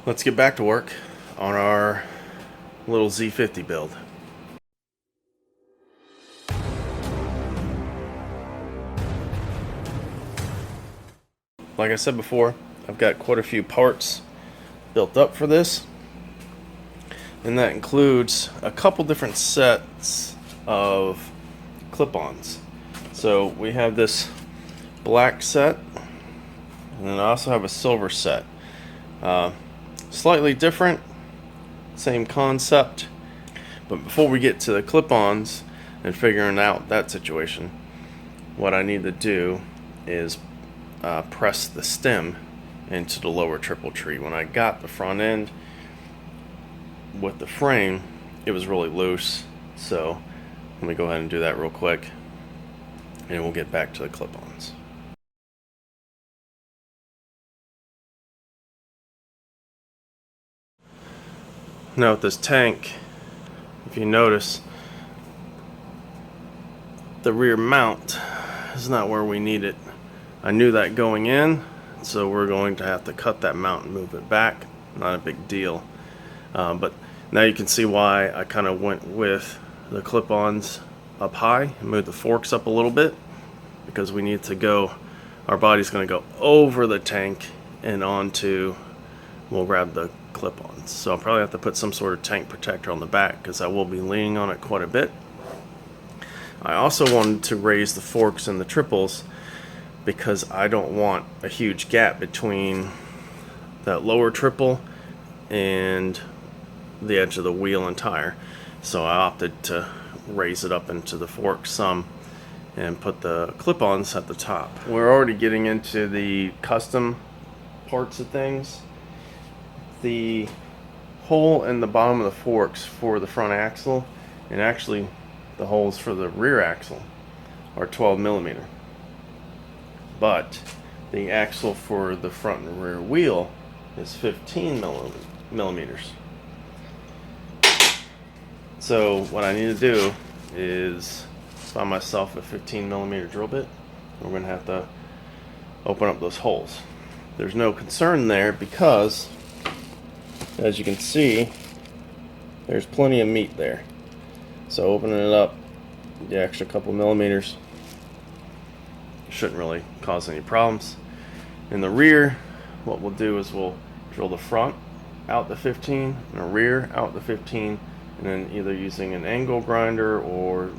Let's get back to work on our little Z50 build. Like I said before, I've got quite a few parts built up for this, and that includes a couple different sets of clip-ons. So we have this black set, and then I also have a silver set. Slightly different, same concept, but before we get to the clip-ons and figuring out that situation, what I need to do is press the stem into the lower triple tree. When I got the front end with the frame, it was really loose, so let me go ahead and do that real quick, and we'll get back to the clip-ons. Now with this tank, if you notice, the rear mount is not where we need it. I knew that going in, so we're going to have to cut that mount and move it back. Not a big deal. But now you can see why I kind of went with the clip-ons up high and moved the forks up a little bit, because we need to go, our body's going to go over the tank and onto, we'll grab the clip-ons. So I'll probably have to put some sort of tank protector on the back, because I will be leaning on it quite a bit. I also wanted to raise the forks and the triples because I don't want a huge gap between that lower triple and the edge of the wheel and tire. So I opted to raise it up into the fork some and put the clip-ons at the top. We're already getting into the custom parts of things. The hole in the bottom of the forks for the front axle, and actually the holes for the rear axle, are 12 millimeter. But the axle for the front and rear wheel is 15 millimeters. So what I need to do is find myself a 15 millimeter drill bit. We're going to have to open up those holes. There's no concern there because, as you can see, there's plenty of meat there. So opening it up, the extra couple millimeters shouldn't really cause any problems. In the rear, what we'll do is we'll drill the front out the 15 and the rear out the 15, and then either using an angle grinder or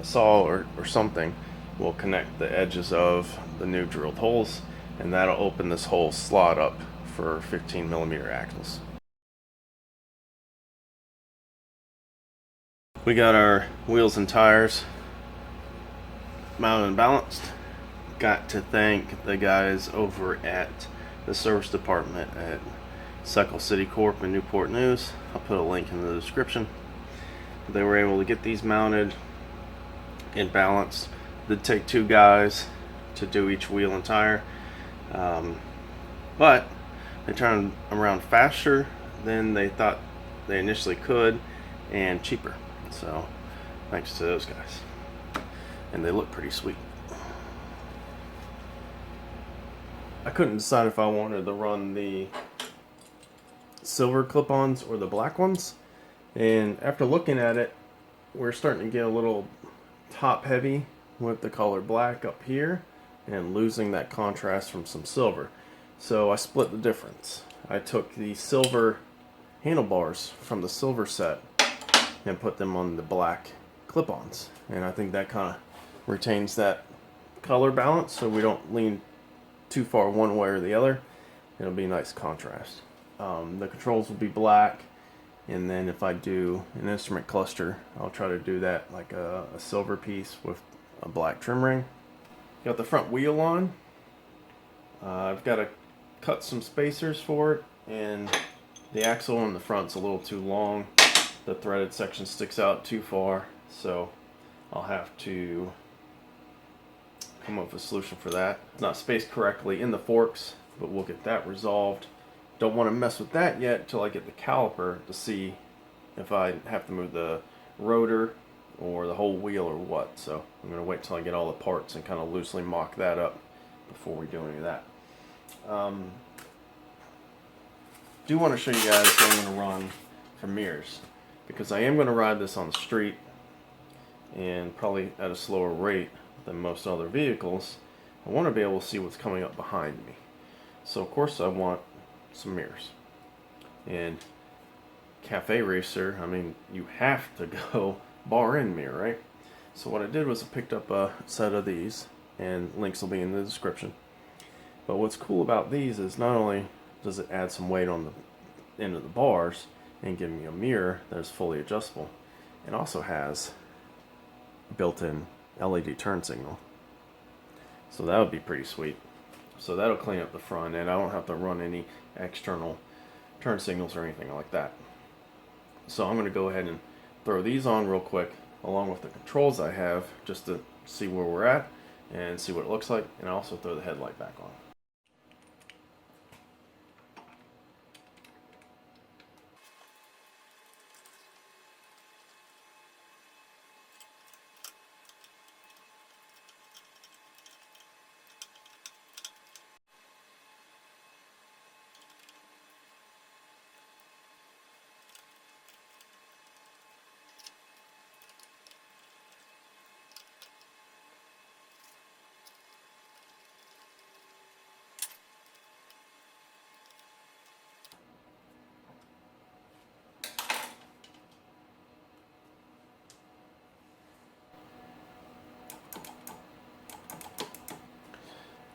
a saw or something, we'll connect the edges of the new drilled holes, and that'll open this whole slot up for 15 millimeter axles. We got our wheels and tires mounted and balanced. Got to thank the guys over at the service department at Cycle City Corp in Newport News. I'll put a link in the description. They were able to get these mounted and balanced. It did take 2 guys to do each wheel and tire, but they turned around faster than they thought they initially could, and cheaper. So thanks to those guys, and they look pretty sweet. I couldn't decide if I wanted to run the silver clip-ons or the black ones, and after looking at it, we're starting to get a little top heavy with the color black up here and losing that contrast from some silver. So I split the difference. I took the silver handlebars from the silver set and put them on the black clip-ons, and I think that kind of retains that color balance, so we don't lean too far one way or the other. It'll be a nice contrast. The controls will be black, and then if I do an instrument cluster, I'll try to do that like a silver piece with a black trim ring. Got the front wheel on. I've got to cut some spacers for it, and the axle on the front's a little too long. The threaded section sticks out too far, so I'll have to come up with a solution for that. It's not spaced correctly in the forks, but we'll get that resolved. Don't want to mess with that yet until I get the caliper to see if I have to move the rotor or the whole wheel or what. So I'm going to wait till I get all the parts and kind of loosely mock that up before we do any of that. do want to show you guys what I'm going to run for mirrors, because I am going to ride this on the street and probably at a slower rate than most other vehicles. I want to be able to see what's coming up behind me. So of course I want some mirrors. And Cafe Racer, I mean, you have to go bar in mirror, right? So what I did was I picked up a set of these, and links will be in the description. But what's cool about these is not only does it add some weight on the end of the bars and give me a mirror that is fully adjustable, it also has a built-in LED turn signal. So that would be pretty sweet. So that'll clean up the front, and I don't have to run any external turn signals or anything like that. So I'm going to go ahead and throw these on real quick along with the controls I have, just to see where we're at and see what it looks like, and I'll also throw the headlight back on.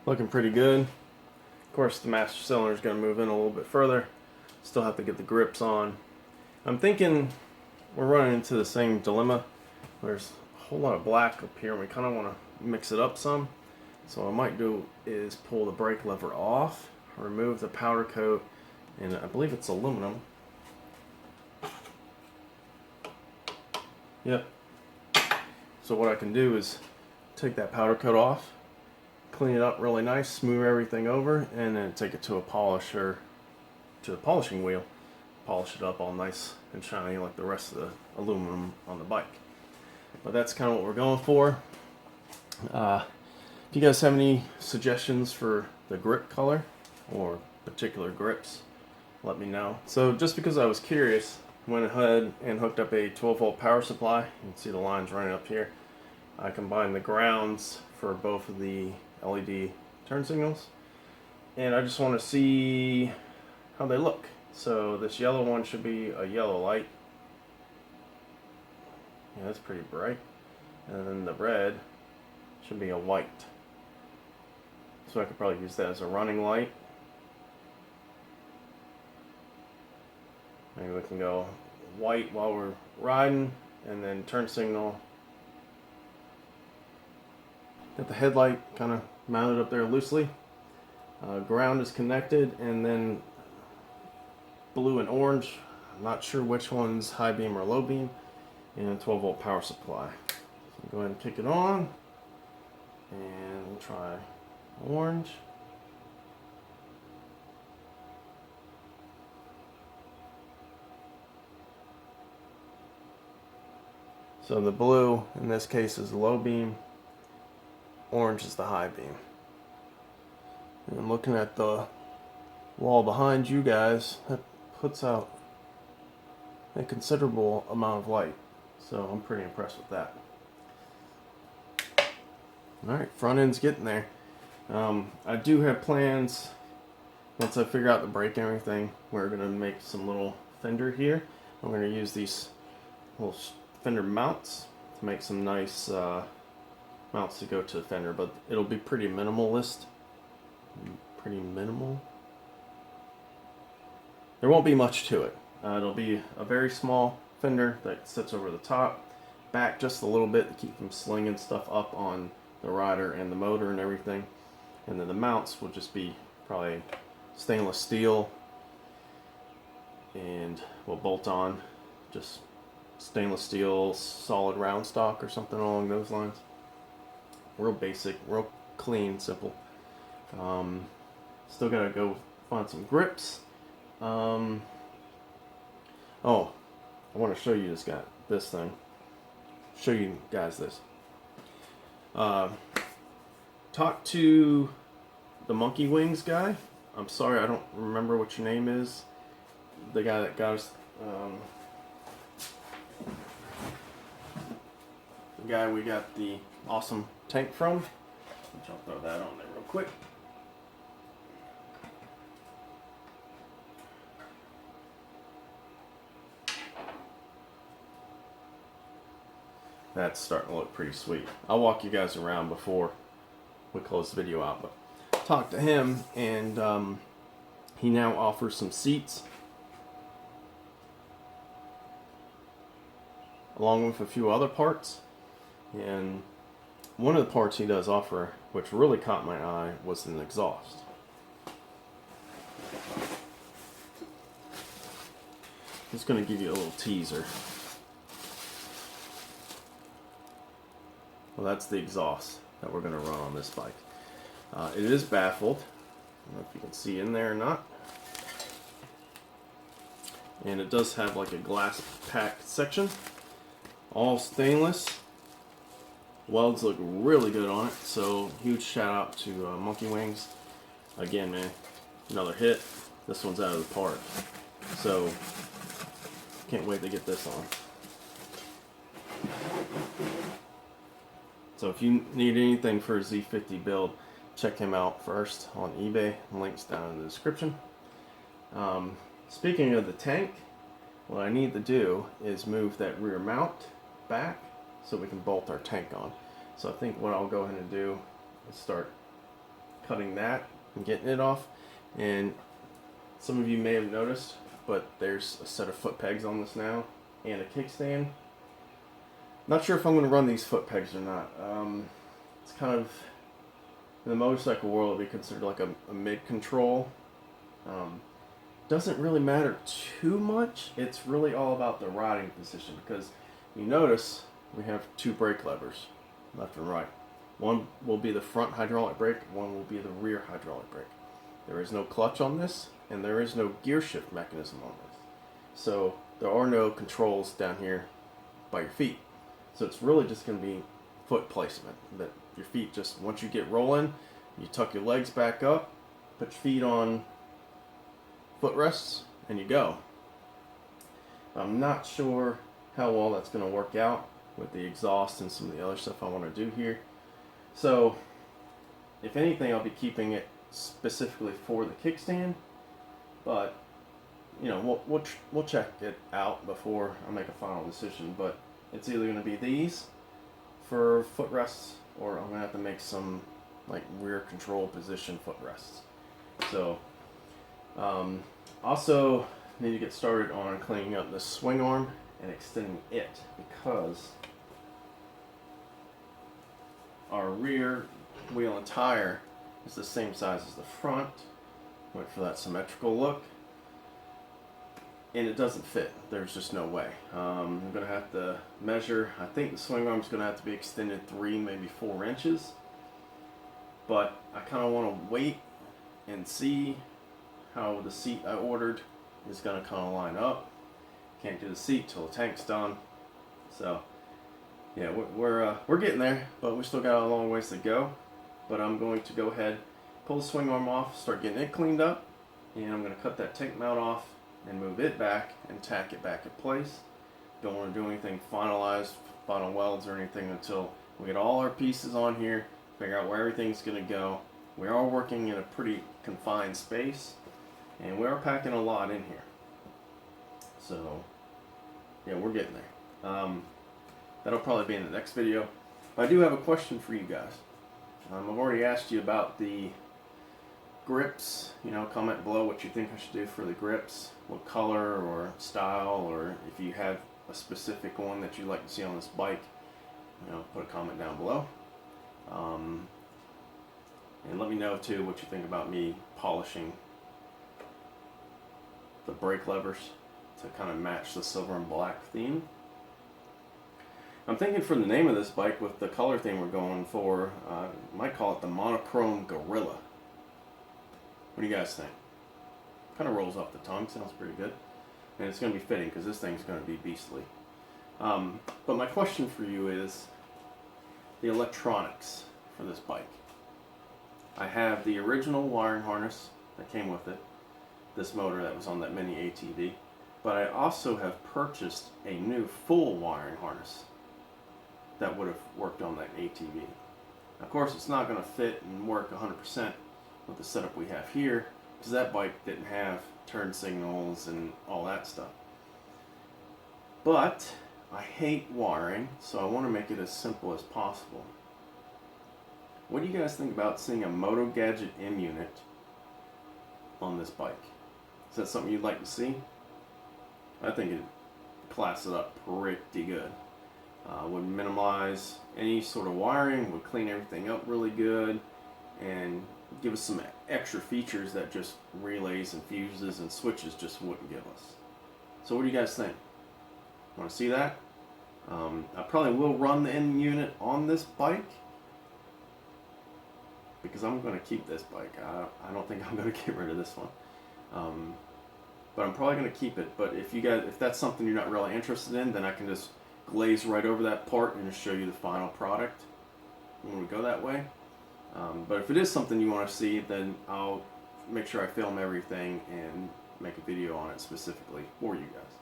Looking pretty good. Of course, the master cylinder is going to move in a little bit further. Still have to get the grips on. I'm thinking we're running into the same dilemma. There's a whole lot of black up here, and we kind of want to mix it up some. So what I might do is pull the brake lever off, remove the powder coat, and I believe it's aluminum. Yep. So what I can do is take that powder coat off, clean it up really nice, smooth everything over, and then take it to a polisher, to the polishing wheel, polish it up all nice and shiny like the rest of the aluminum on the bike. But that's kind of what we're going for. If you guys have any suggestions for the grip color or particular grips, let me know. So just because I was curious, went ahead and hooked up a 12-volt power supply. You can see the lines running up here. I combined the grounds for both of the LED turn signals, and I just want to see how they look. So this yellow one should be a yellow light. Yeah, that's pretty bright. And then the red should be a white. So I could probably use that as a running light. Maybe we can go white while we're riding, and then turn signal. Got the headlight kind of mounted up there loosely. Ground is connected, and then blue and orange. I'm not sure which one's high beam or low beam, and a 12-volt power supply. So go ahead and kick it on, and we'll try orange. So the blue in this case is the low beam, orange is the high beam. And looking at the wall behind you guys, that puts out a considerable amount of light. So I'm pretty impressed with that. Alright, front end's getting there. I do have plans, once I figure out the brake and everything, we're going to make some little fender here. I'm going to use these little fender mounts to make some nice mounts to go to the fender, but it'll be pretty minimalist. Pretty minimal. There won't be much to it. It'll be a very small fender that sits over the top, back just a little bit to keep from slinging stuff up on the rider and the motor and everything. And then the mounts will just be probably stainless steel, and we'll bolt on just stainless steel solid round stock or something along those lines. Real basic, real clean, simple. Still gotta go find some grips. Oh, I want to show you this thing. Show you guys this. Talk to the Monkey Wings guy. I'm sorry, I don't remember what your name is. the guy that got us, the guy we got the awesome tank from, which I'll throw that on there real quick. That's starting to look pretty sweet. I'll walk you guys around before we close the video out, but talked to him, and he now offers some seats along with a few other parts. And one of the parts he does offer, which really caught my eye, was an exhaust. Just going to give you a little teaser. Well, that's the exhaust that we're going to run on this bike. It is baffled. I don't know if you can see in there or not. And it does have like a glass pack section. All stainless. Welds look really good on it. So huge shout out to Monkey Wings. Again, man, another hit. This one's out of the park. So can't wait to get this on. So if you need anything for a Z50 build, check him out first on eBay. Links down in the description. Speaking of the tank, what I need to do is move that rear mount back so we can bolt our tank on. So I think what I'll go ahead and do is start cutting that and getting it off. And some of you may have noticed, but there's a set of foot pegs on this now and a kickstand. Not sure if I'm going to run these foot pegs or not. It's kind of, in the motorcycle world, it would be considered like a mid-control. Doesn't really matter too much. It's really all about the riding position, because you notice we have two brake levers, left and right. One will be the front hydraulic brake, one will be the rear hydraulic brake. There is no clutch on this, and there is no gear shift mechanism on this. So there are no controls down here by your feet. So it's really just going to be foot placement. That your feet just, once you get rolling, you tuck your legs back up, put your feet on footrests, and you go. I'm not sure how well that's going to work out with the exhaust and some of the other stuff I want to do here. So if anything, I'll be keeping it specifically for the kickstand, but you know, we'll check it out before I make a final decision. But it's either going to be these for footrests, or I'm going to have to make some like rear control position footrests. So also need to get started on cleaning up the swing arm and extending it, because our rear wheel and tire is the same size as the front. Went for that symmetrical look, and it doesn't fit. There's just no way. I'm going to have to measure. I think the swing arm is going to have to be extended 3, maybe 4 inches. But I kind of want to wait and see how the seat I ordered is going to kind of line up. Can't do the seat till the tank's done. So yeah, we're getting there, but we still got a long ways to go. But I'm going to go ahead, pull the swing arm off, start getting it cleaned up, and I'm going to cut that tank mount off and move it back and tack it back in place. Don't want to do anything finalized, final welds or anything, until we get all our pieces on here, figure out where everything's going to go. We are working in a pretty confined space, and we are packing a lot in here. So yeah, we're getting there. That'll probably be in the next video. But I do have a question for you guys. I've already asked you about the grips. You know, comment below what you think I should do for the grips, what color or style, or if you have a specific one that you'd like to see on this bike. You know, put a comment down below. And let me know too what you think about me polishing the brake levers to kind of match the silver and black theme. I'm thinking for the name of this bike, with the color theme we're going for, might call it the Monochrome Gorilla. What do you guys think? Kind of rolls off the tongue, sounds pretty good. And it's going to be fitting because this thing's going to be beastly. But my question for you is the electronics for this bike. I have the original wiring harness that came with it. this motor that was on that mini ATV, but I also have purchased a new full wiring harness that would have worked on that ATV. Of course, it's not going to fit and work 100% with the setup we have here, because that bike didn't have turn signals and all that stuff. But I hate wiring, so I want to make it as simple as possible. What do you guys think about seeing a Moto Gadget M unit on this bike? Is that something you'd like to see? I think it'd class it up pretty good. Would minimize any sort of wiring, would clean everything up really good, and give us some extra features that just relays and fuses and switches just wouldn't give us. So what do you guys think? Want to see that? I probably will run the M unit on this bike, because I'm going to keep this bike. I don't think I'm going to get rid of this one. But I'm probably going to keep it. But if that's something you're not really interested in, then I can just glaze right over that part and just show you the final product when we go that way. But if it is something you want to see, then I'll make sure I film everything and make a video on it specifically for you guys.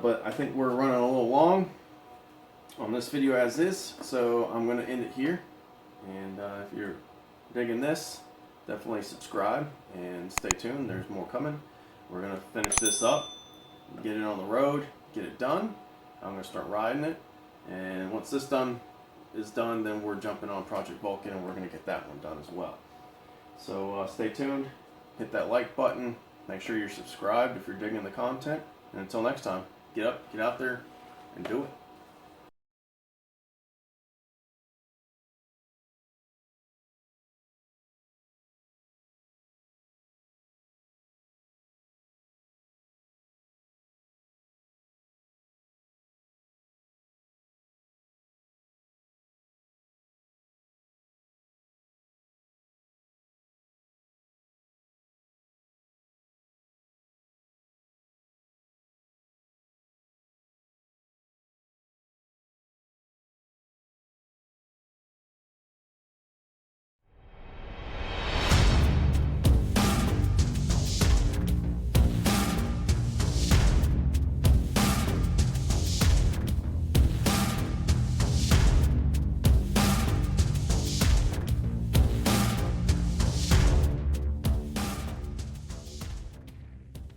But I think we're running a little long on this video as is, so I'm going to end it here. And if you're digging this, definitely subscribe and stay tuned. There's more coming. We're going to finish this up, get it on the road, get it done. I'm going to start riding it. And once this is done, then we're jumping on Project Vulcan and we're going to get that one done as well. So stay tuned. Hit that like button. Make sure you're subscribed if you're digging the content. And until next time, get up, get out there, and do it.